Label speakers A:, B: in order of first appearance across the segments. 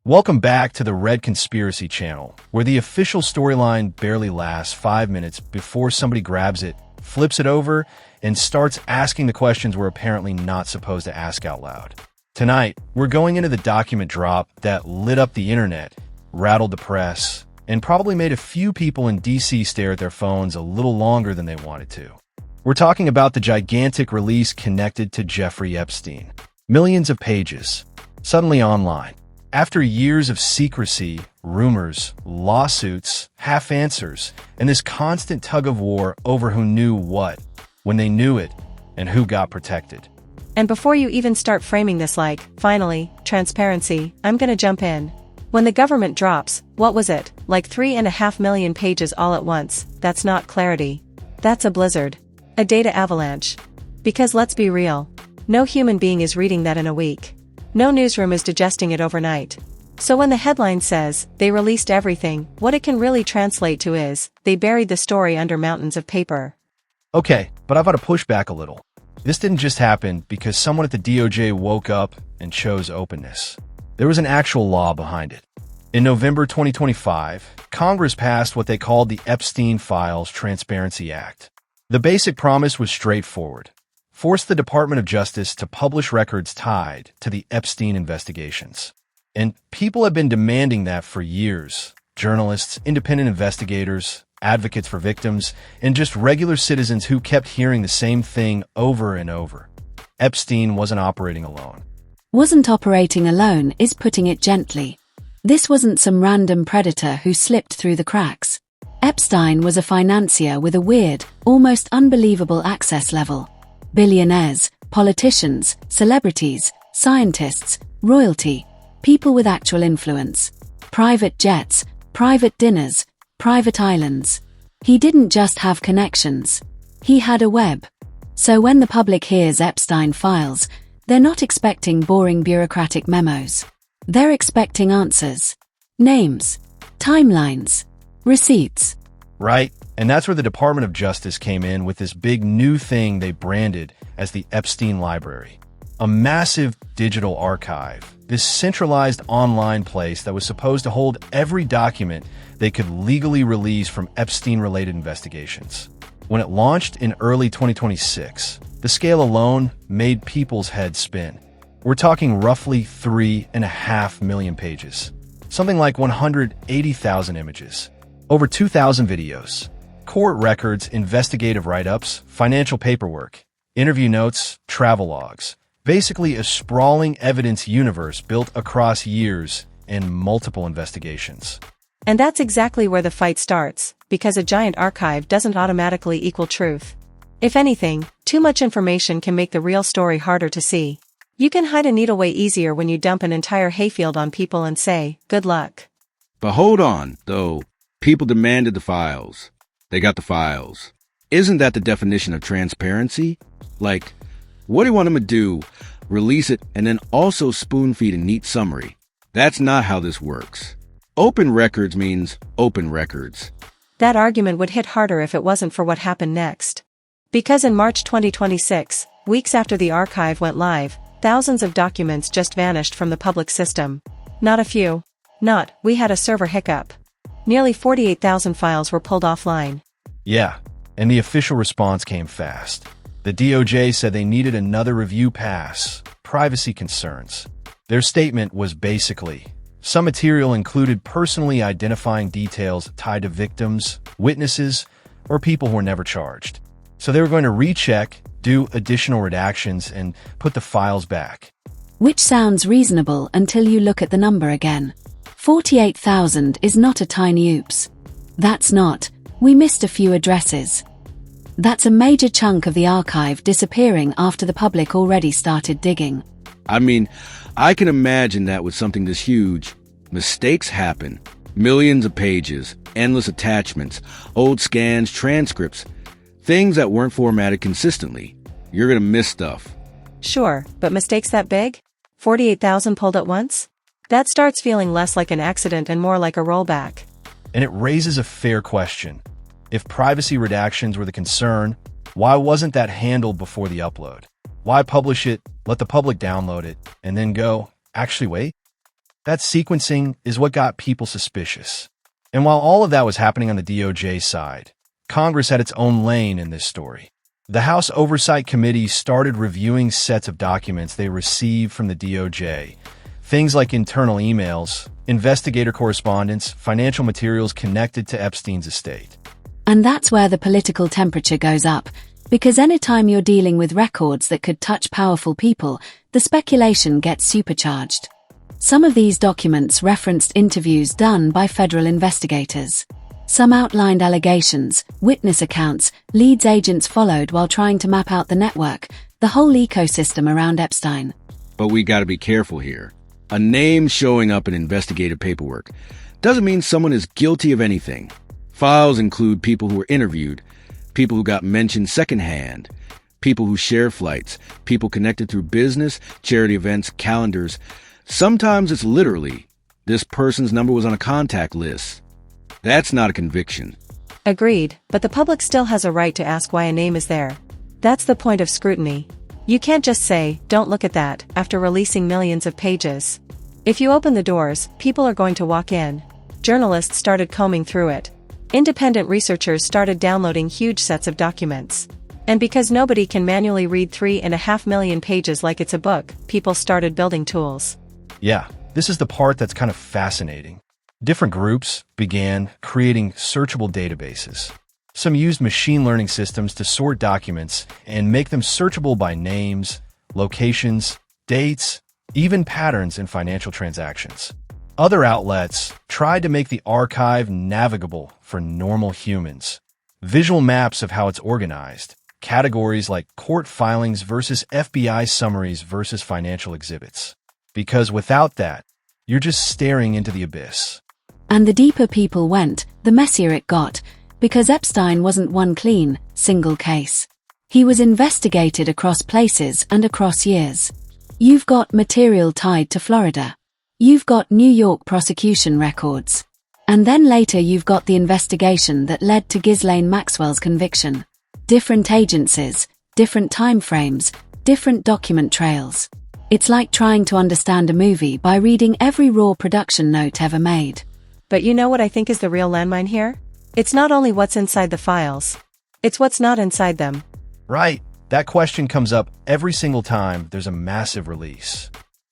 A: Welcome back to the Red Conspiracy channel, where the official storyline barely lasts 5 minutes before somebody grabs it, flips it over, and starts asking the questions we're apparently not supposed to ask out loud. Tonight, we're going into the document drop that lit up the internet, rattled the press, and probably made a few people in DC stare at their phones a little longer than they wanted to. We're talking about the gigantic release connected to Jeffrey Epstein. Millions of pages, suddenly online. After years of secrecy, rumors, lawsuits, half-answers, and this constant tug-of-war over who knew what, when they knew it, and who got protected.
B: And before you even start framing this like, finally, transparency, I'm gonna jump in. When the government drops, what was it, like 3.5 million pages all at once? That's not clarity. That's a blizzard. A data avalanche. Because let's be real. No human being is reading that in a week. No newsroom is digesting it overnight. So when the headline says, they released everything, what it can really translate to is, they buried the story under mountains of paper.
A: Okay, but I've got to push back a little. This didn't just happen because someone at the DOJ woke up and chose openness. There was an actual law behind it. In November 2025, Congress passed what they called the Epstein Files Transparency Act. The basic promise was straightforward. Force the Department of Justice to publish records tied to the Epstein investigations. And people have been demanding that for years. Journalists, independent investigators, advocates for victims, and just regular citizens who kept hearing the same thing over and over. Epstein wasn't operating alone.
C: Wasn't operating alone is putting it gently. This wasn't some random predator who slipped through the cracks. Epstein was a financier with a weird, almost unbelievable access level. Billionaires, politicians, celebrities, scientists, royalty, people with actual influence. Private jets, private dinners, private islands. He didn't just have connections. He had a web. So when the public hears Epstein Files, they're not expecting boring bureaucratic memos. They're expecting answers. Names. Timelines. Receipts.
A: Right? And that's where the Department of Justice came in with this big new thing they branded as the Epstein Library. A massive digital archive, this centralized online place that was supposed to hold every document they could legally release from Epstein-related investigations. When it launched in early 2026, the scale alone made people's heads spin. We're talking roughly 3.5 million pages, something like 180,000 images, over 2,000 videos, court records, investigative write-ups, financial paperwork, interview notes, travel logs. Basically a sprawling evidence universe built across years and multiple investigations.
B: And that's exactly where the fight starts, because a giant archive doesn't automatically equal truth. If anything, too much information can make the real story harder to see. You can hide a needle way easier when you dump an entire hayfield on people and say, good luck.
D: But hold on, though. People demanded the files. They got the files. Isn't that the definition of transparency? Like, what do you want them to do? Release it and then also spoon-feed a neat summary. That's not how this works. Open records means open records.
B: That argument would hit harder if it wasn't for what happened next. Because in March 2026, weeks after the archive went live, thousands of documents just vanished from the public system. Not a few. We had a server hiccup. Nearly 48,000 files were pulled offline.
A: Yeah, and the official response came fast. The DOJ said they needed another review pass, privacy concerns. Their statement was basically, some material included personally identifying details tied to victims, witnesses, or people who were never charged. So they were going to recheck, do additional redactions, and put the files back.
C: Which sounds reasonable until you look at the number again. 48,000 is not a tiny oops. That's not, we missed a few addresses. That's a major chunk of the archive disappearing after the public already started digging.
D: I mean, I can imagine that with something this huge. Mistakes happen. Millions of pages, endless attachments, old scans, transcripts. Things that weren't formatted consistently. You're gonna miss stuff.
B: Sure, but mistakes that big? 48,000 pulled at once? That starts feeling less like an accident and more like a rollback.
A: And it raises a fair question. If privacy redactions were the concern, why wasn't that handled before the upload? Why publish it, let the public download it, and then go, actually wait? That sequencing is what got people suspicious. And while all of that was happening on the DOJ side, Congress had its own lane in this story. The House Oversight Committee started reviewing sets of documents they received from the DOJ. Things like internal emails, investigator correspondence, financial materials connected to Epstein's estate.
C: And that's where the political temperature goes up, because anytime you're dealing with records that could touch powerful people, the speculation gets supercharged. Some of these documents referenced interviews done by federal investigators. Some outlined allegations, witness accounts, leads agents followed while trying to map out the network, the whole ecosystem around Epstein.
D: But we gotta be careful here. A name showing up in investigative paperwork doesn't mean someone is guilty of anything. Files include people who were interviewed, people who got mentioned secondhand, people who share flights, people connected through business, charity events, calendars. Sometimes it's literally, this person's number was on a contact list. That's not a conviction.
B: Agreed, but the public still has a right to ask why a name is there. That's the point of scrutiny. You can't just say, "Don't look at that," after releasing millions of pages. If you open the doors, people are going to walk in. Journalists started combing through it. Independent researchers started downloading huge sets of documents. And because nobody can manually read 3.5 million pages like it's a book, people started building tools.
A: Yeah, this is the part that's kind of fascinating. Different groups began creating searchable databases. Some used machine learning systems to sort documents and make them searchable by names, locations, dates, even patterns in financial transactions. Other outlets tried to make the archive navigable for normal humans. Visual maps of how it's organized, categories like court filings versus FBI summaries versus financial exhibits. Because without that, you're just staring into the abyss.
C: And the deeper people went, the messier it got, because Epstein wasn't one clean, single case. He was investigated across places and across years. You've got material tied to Florida. You've got New York prosecution records. And then later you've got the investigation that led to Ghislaine Maxwell's conviction. Different agencies, different time frames, different document trails. It's like trying to understand a movie by reading every raw production note ever made.
B: But you know what I think is the real landmine here? It's not only what's inside the files. It's what's not inside them.
A: Right. That question comes up every single time there's a massive release.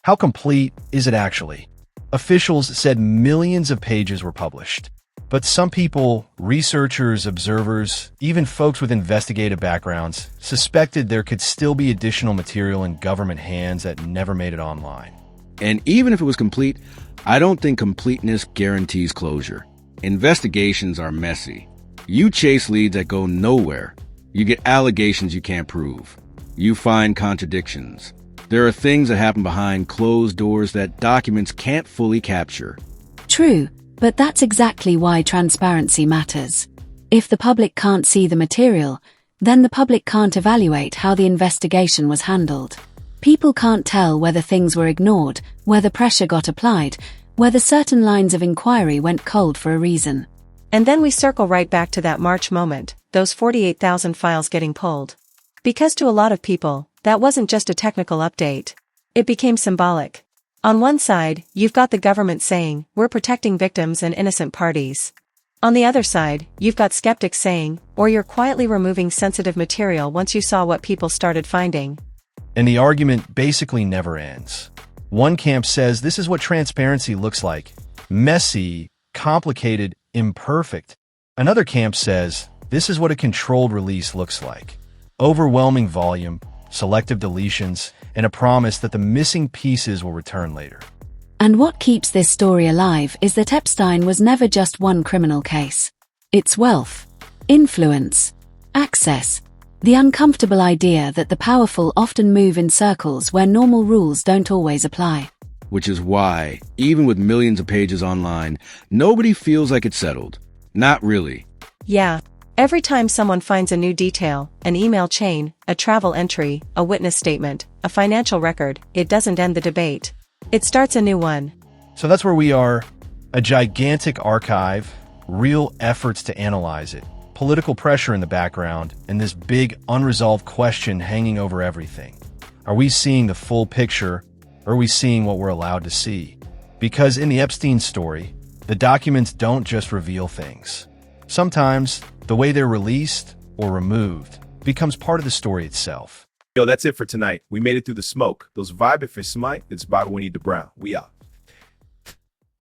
A: How complete is it actually? Officials said millions of pages were published. But some people, researchers, observers, even folks with investigative backgrounds, suspected there could still be additional material in government hands that never made it online.
D: And even if it was complete, I don't think completeness guarantees closure. Investigations are messy. You chase leads that go nowhere. You get allegations you can't prove. You find contradictions. There are things that happen behind closed doors that documents can't fully capture.
C: True, but that's exactly why transparency matters. If the public can't see the material, then the public can't evaluate how the investigation was handled. People can't tell whether things were ignored, whether pressure got applied, whether certain lines of inquiry went cold for a reason.
B: And then we circle right back to that March moment, those 48,000 files getting pulled. Because to a lot of people, that wasn't just a technical update. It became symbolic. On one side, you've got the government saying, "We're protecting victims and innocent parties." On the other side, you've got skeptics saying, "Or you're quietly removing sensitive material once you saw what people started finding."
A: And the argument basically never ends. One camp says this is what transparency looks like: messy, complicated, imperfect. Another camp says this is what a controlled release looks like: overwhelming volume, selective deletions, and a promise that the missing pieces will return later.
C: And what keeps this story alive is that Epstein was never just one criminal case. It's wealth, influence, access, the uncomfortable idea that the powerful often move in circles where normal rules don't always apply.
D: Which is why, even with millions of pages online, nobody feels like it's settled. Not really.
B: Yeah. Every time someone finds a new detail, an email chain, a travel entry, a witness statement, a financial record, it doesn't end the debate. It starts a new one.
A: So that's where we are. A gigantic archive, real efforts to analyze it, political pressure in the background, and this big unresolved question hanging over everything. Are we seeing the full picture, or are we seeing what we're allowed to see? Because in the Epstein story, the documents don't just reveal things. Sometimes, the way they're released or removed becomes part of the story itself.
E: Yo, that's it for tonight. We made it through the smoke. Those vibe if it's smite, it's by Winnie the Brown. We out.